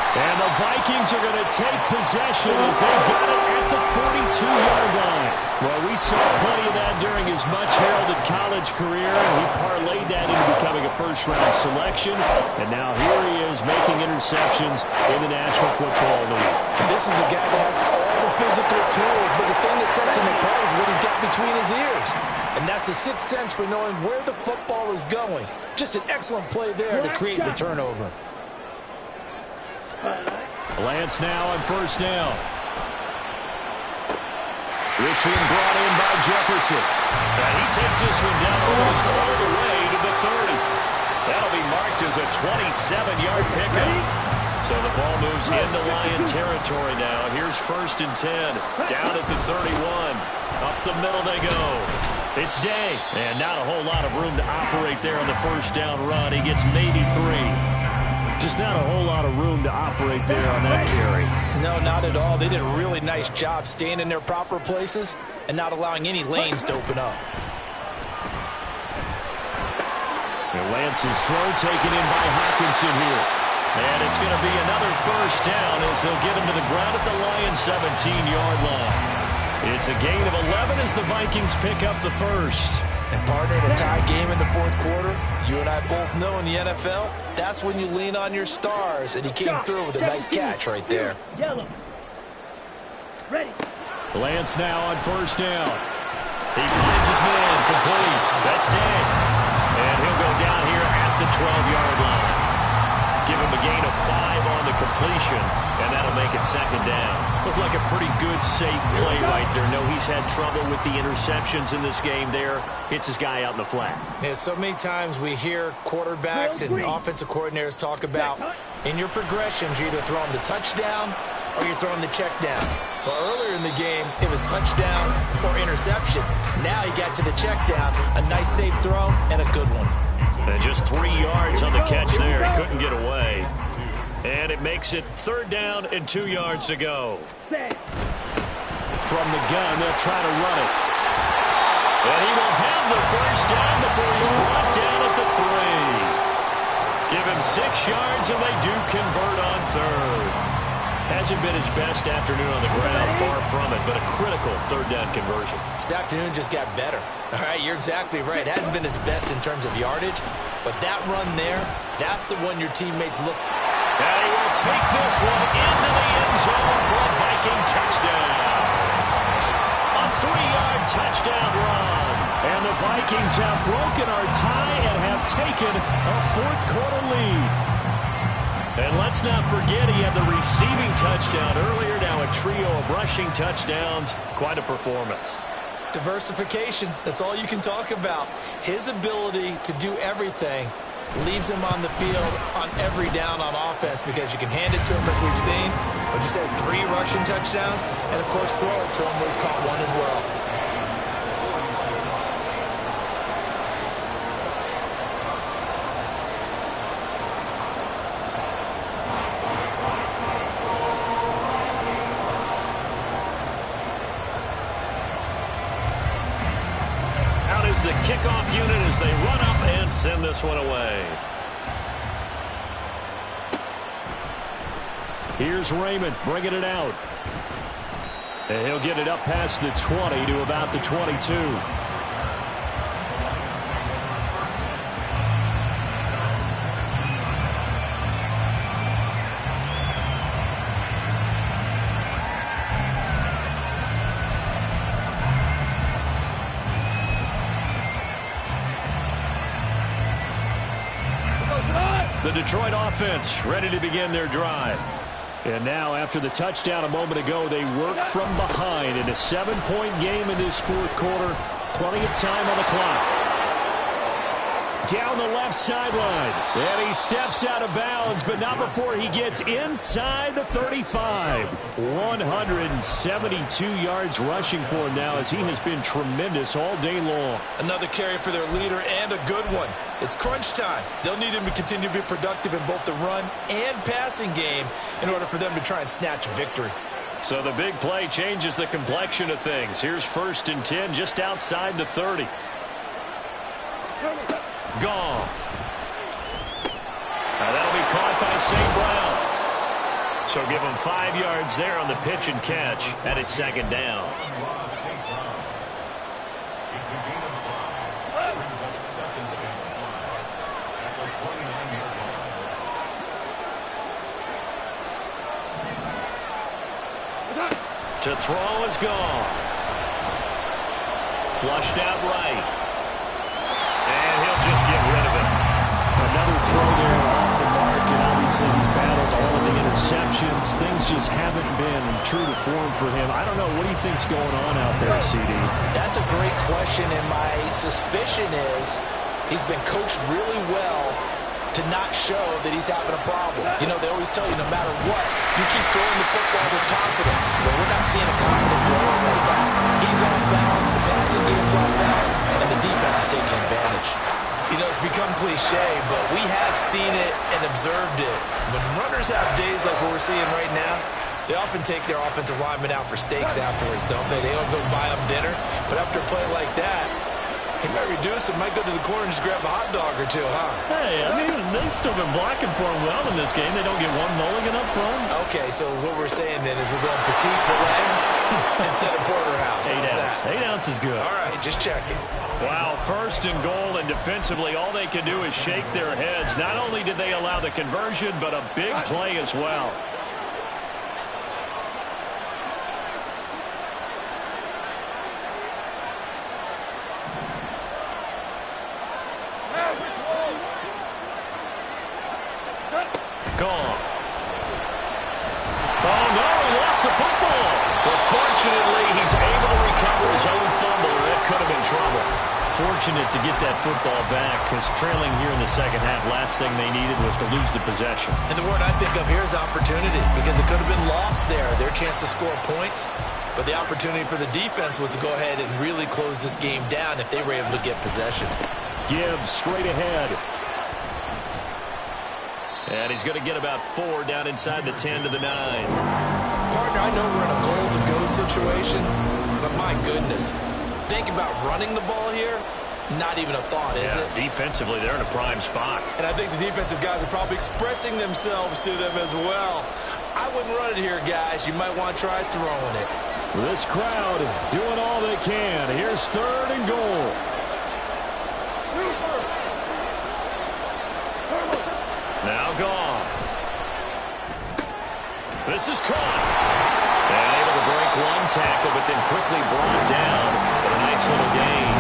And the Vikings are going to take possession as they got it at the 42-yard line. Well, we saw plenty of that during his much-heralded college career, and he parlayed that into becoming a first-round selection. And now here he is making interceptions in the National Football League. This is a guy that has all the physical tools, but the thing that sets him apart is what he's got between his ears. And that's the sixth sense for knowing where the football is going. Just an excellent play there to create the turnover. Lance now on first down. This one brought in by Jefferson. And he takes this one down almost all the way to the 30. That'll be marked as a 27-yard pickup. So the ball moves into Lion territory now. Here's 1st and 10. Down at the 31. Up the middle they go. It's Day. And not a whole lot of room to operate there on the first down run. He gets maybe 3. Just not a whole lot of room to operate there on that carry. No, not at all. They did a really nice job staying in their proper places and not allowing any lanes to open up. And Lance's throw taken in by Hockenson here. And it's going to be another first down as they'll get him to the ground at the Lions' 17-yard line. It's a gain of 11 as the Vikings pick up the first. And partner, in a tie game in the 4th quarter, you and I both know in the NFL, that's when you lean on your stars, and he came through with a nice catch right there. Yellow. Ready. Lance now on first down. He finds his man, complete. That's Day. And he'll go down here at the 12-yard line. Give him a gain of 5 on the completion, and that'll make it 2nd down. Looked like a pretty good, safe play right there. No, he's had trouble with the interceptions in this game there. Hits his guy out in the flat. Yeah, so many times we hear quarterbacks and offensive coordinators talk about in your progressions, you're either throwing the touchdown or you're throwing the check down. Well, earlier in the game, it was touchdown or interception. Now he got to the check down, a nice safe throw, and a good one. And just 3 yards on the catch there. He couldn't get away. And it makes it 3rd down and 2 yards to go. From the gun, they'll try to run it. And he will have the first down before he's brought down at the 3. Give him 6 yards, and they do convert on 3rd. Hasn't been his best afternoon on the ground, far from it, but a critical 3rd down conversion. This afternoon just got better. All right, you're exactly right. Hadn't been his best in terms of yardage, but that run there, that's the one your teammates look. And he will take this one into the end zone for a Viking touchdown. A 3-yard touchdown run. And the Vikings have broken our tie and have taken a 4th quarter lead. And let's not forget he had the receiving touchdown earlier. Now a trio of rushing touchdowns. Quite a performance. Diversification, that's all you can talk about. His ability to do everything leaves him on the field on every down on offense because you can hand it to him, as we've seen. What'd you say, 3 rushing touchdowns? And, of course, throw it to him where he's caught one as well. The kickoff unit as they run up and send this one away. Here's Raymond bringing it out. And he'll get it up past the 20 to about the 22. The Detroit offense ready to begin their drive. And now, after the touchdown a moment ago, they work from behind in a 7-point game in this fourth quarter. Plenty of time on the clock. Down the left sideline. And he steps out of bounds, but not before he gets inside the 35. 172 yards rushing for him now as he has been tremendous all day long. Another carry for their leader and a good one. It's crunch time. They'll need him to continue to be productive in both the run and passing game in order for them to try and snatch a victory. So the big play changes the complexion of things. Here's 1st and 10 just outside the 30. Goff. Now that'll be caught by St. Brown. So give him 5 yards there on the pitch and catch, and it's 2nd down. To throw is Goff. Flushed out right. And he'll just get rid of it. Another throw there off the mark, and obviously he's battled all of the interceptions. Things just haven't been true to form for him. I don't know. What do you think's going on out there, CD? That's a great question, and my suspicion is he's been coached really well to not show that he's having a problem. You know, they always tell you no matter what, you keep throwing the football with confidence. But we're not seeing a confident thrower right now. He's off balance, the passing game's off balance, and the defense is taking advantage. You know, it's become cliche, but we have seen it and observed it. When runners have days like what we're seeing right now, they often take their offensive linemen out for steaks afterwards, don't they? They all go buy them dinner. But after a play like that, he might reduce it, might go to the corner and just grab a hot dog or two, huh? Hey, I mean, they've still been blocking for him well in this game. They don't get one mulligan up front. Okay, so what we're saying then is we're going petite filet instead of porterhouse. 8 ounce. 8 ounce is good. All right, just checking. Wow, 1st and goal, and defensively, all they can do is shake their heads. Not only did they allow the conversion, but a big play as well. Gone. Oh, no, he lost the football. But fortunately, he's able to recover his own fumble. That could have been trouble. Fortunate to get that football back, because trailing here in the second half, last thing they needed was to lose the possession. And the word I think of here is opportunity, because it could have been lost there, their chance to score points. But the opportunity for the defense was to go ahead and really close this game down if they were able to get possession. Gibbs straight ahead. And he's going to get about 4 down inside the 10 to the 9. Partner, I know we're in a goal-to-go situation, but my goodness, think about running the ball here. Not even a thought, is it? Defensively, they're in a prime spot. And I think the defensive guys are probably expressing themselves to them as well. I wouldn't run it here, guys. You might want to try throwing it. This crowd doing all they can. Here's 3rd and goal. Now Goff. This is caught. And able to break one tackle, but then quickly brought down. But a nice little gain.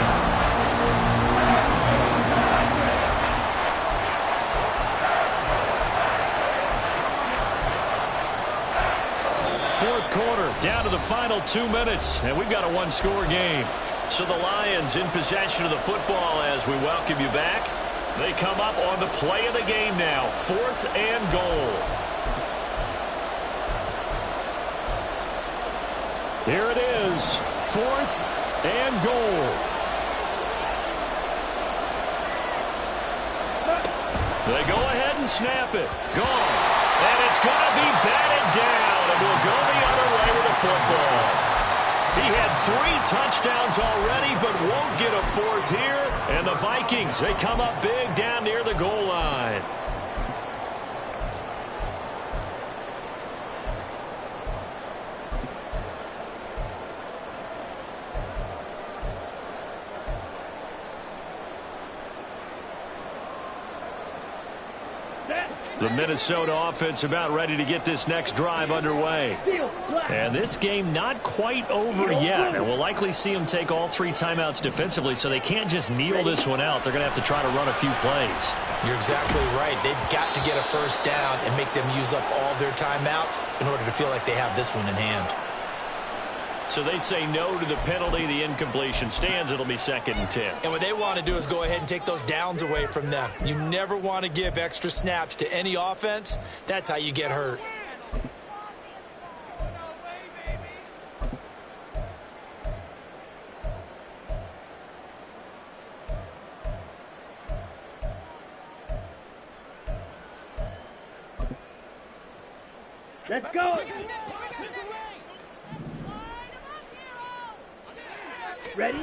Fourth quarter, down to the final 2 minutes. And we've got a one-score game. So the Lions in possession of the football as we welcome you back. They come up on the play of the game now. 4th and goal. Here it is. 4th and goal. They go ahead and snap it. Gone. And it's going to be batted down. And we'll go the other way with the football. He had 3 touchdowns already, but won't get a 4th here. And the Vikings, they come up big down near the goal line. The Minnesota offense about ready to get this next drive underway. And this game not quite over yet. And we'll likely see them take all 3 timeouts defensively, so they can't just kneel this one out. They're going to have to try to run a few plays. You're exactly right. They've got to get a first down and make them use up all their timeouts in order to feel like they have this one in hand. So they say no to the penalty. The incompletion stands. It'll be 2nd and 10. And what they want to do is go ahead and take those downs away from them. You never want to give extra snaps to any offense. That's how you get hurt. Let's go. Ready?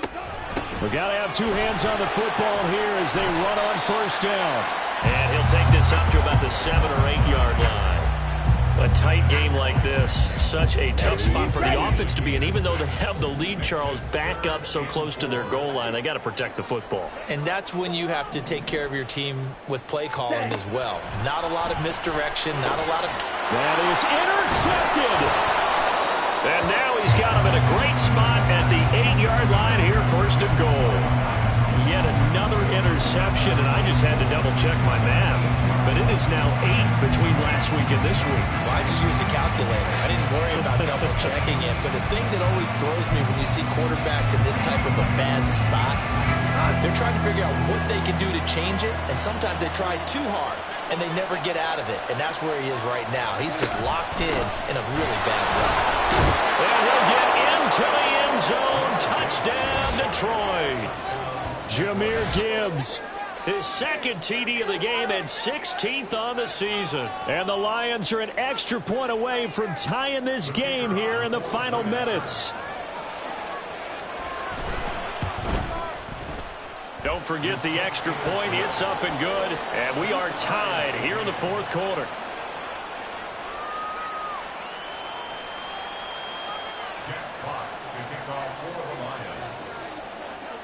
We got to have 2 hands on the football here as they run on 1st down. And he'll take this up to about the 7 or 8 yard line. A tight game like this, such a tough spot for the offense to be in. Even though they have the lead, Charles, back up so close to their goal line, they got to protect the football. And that's when you have to take care of your team with play calling as well. Not a lot of misdirection, not a lot of... That is intercepted. And now he's got him in a great spot at the 8-yard line here, 1st and goal. Yet another interception, and I just had to double-check my math. But it is now 8 between last week and this week. Well, I just used a calculator. I didn't worry about double-checking it. But the thing that always throws me when you see quarterbacks in this type of a bad spot, they're trying to figure out what they can do to change it, and sometimes they try too hard, and they never get out of it. And that's where he is right now. He's just locked in a really bad way. And he'll get into the end zone. Touchdown, Detroit. Jahmyr Gibbs, his 2nd TD of the game and 16th on the season. And the Lions are an extra point away from tying this game here in the final minutes. Don't forget the extra point. It's up and good. And we are tied here in the 4th quarter.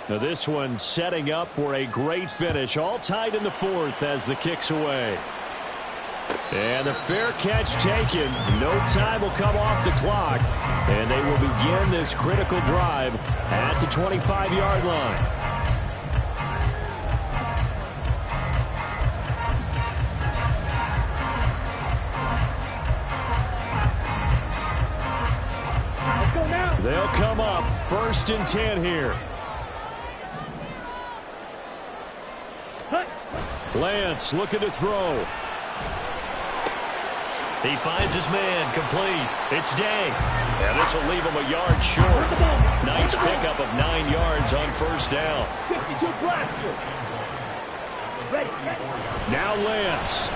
Now this one setting up for a great finish. All tied in the 4th as the kick's away. And the fair catch taken. No time will come off the clock. And they will begin this critical drive at the 25-yard line. They'll come up 1st and 10 here. Lance looking to throw. He finds his man complete. It's Day. And this will leave him a yard short. Nice pickup of 9 yards on 1st down. 52 blast. Ready. Now Lance.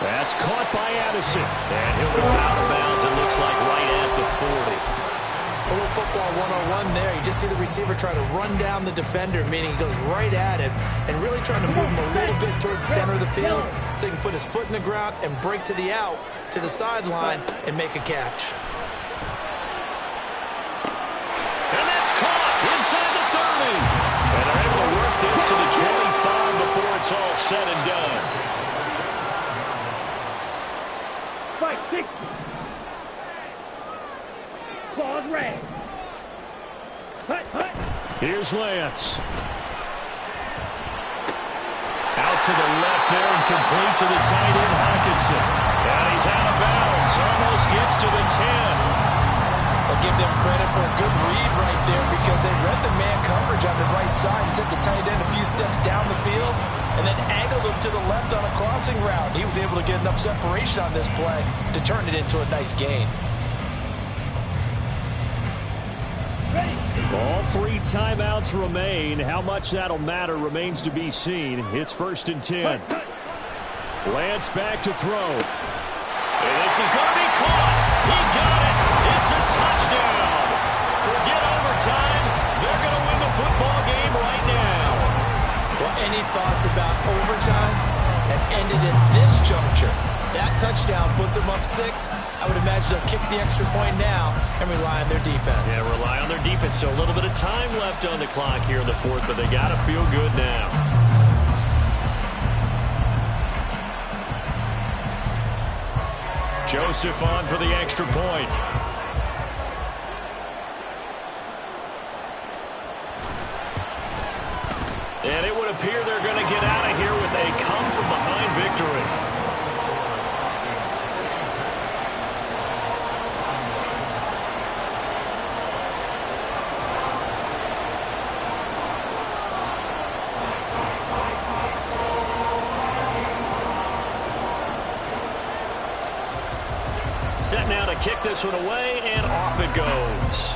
That's caught by Addison. And he'll go out of bounds, it looks like, right at the 40. A little football 101 there. You just see the receiver try to run down the defender, meaning he goes right at it and really trying to move him a little bit towards the center of the field so he can put his foot in the ground and break to the out, to the sideline, and make a catch. And that's caught inside the 30. And they're able to work this to the 25 before it's all said and done. Fight 60. Claws red. Hut, hut. Here's Lance. Out to the left there and complete to the tight end, Hockenson. And he's out of bounds. Almost gets to the 10. Well, give them credit for a good read right there because they read the man coverage on the right side and sent the tight end a few steps down the field and then angled him to the left on a crossing route. He was able to get enough separation on this play to turn it into a nice gain. All 3 timeouts remain. How much that'll matter remains to be seen. It's 1st and 10. Lance back to throw. And this is going to be caught. He got it. It's a touchdown. Forget overtime. They're going to win the football game right now. Well, any thoughts about overtime have ended at this juncture. That touchdown puts them up 6. I would imagine they'll kick the extra point now and rely on their defense. Yeah, rely on their defense. So a little bit of time left on the clock here in the 4th, but they got to feel good now. Joseph on for the extra point. And it would appear they're going to get out of here with a come-from-behind victory. Set now to kick this one away, and off it goes.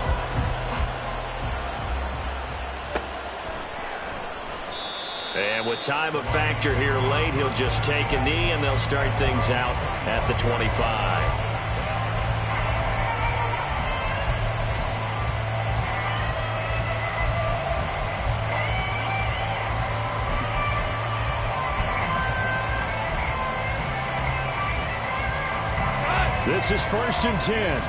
And with time a factor here late, he'll just take a knee, and they'll start things out at the 25. This is 1st and 10.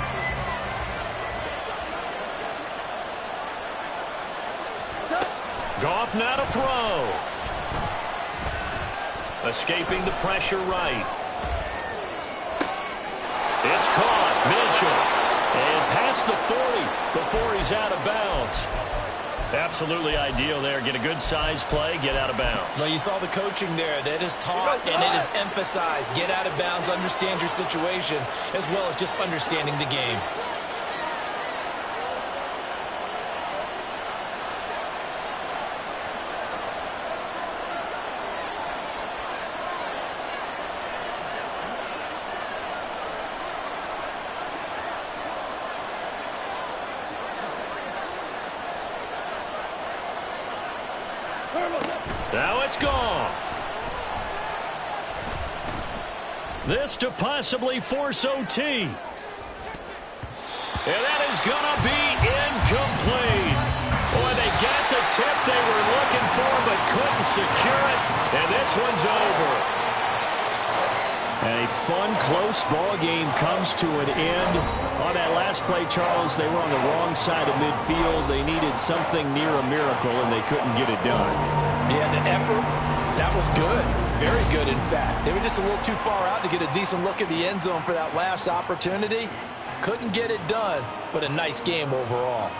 Goff now to throw. Escaping the pressure right. It's caught. Mitchell. And past the 40 before he's out of bounds. Absolutely ideal there. Get a good size play, get out of bounds. Well, you saw the coaching there. That is taught and it is emphasized. Get out of bounds, understand your situation, as well as just understanding the game. Now it's Goff. This to possibly force OT. And that is going to be incomplete. Boy, they got the tip they were looking for but couldn't secure it. And this one's over. And a fun, close ball game comes to an end. On that last play, Charles, they were on the wrong side of midfield. They needed something near a miracle, and they couldn't get it done. Yeah, the effort, that was good. Very good, in fact. They were just a little too far out to get a decent look at the end zone for that last opportunity. Couldn't get it done, but a nice game overall.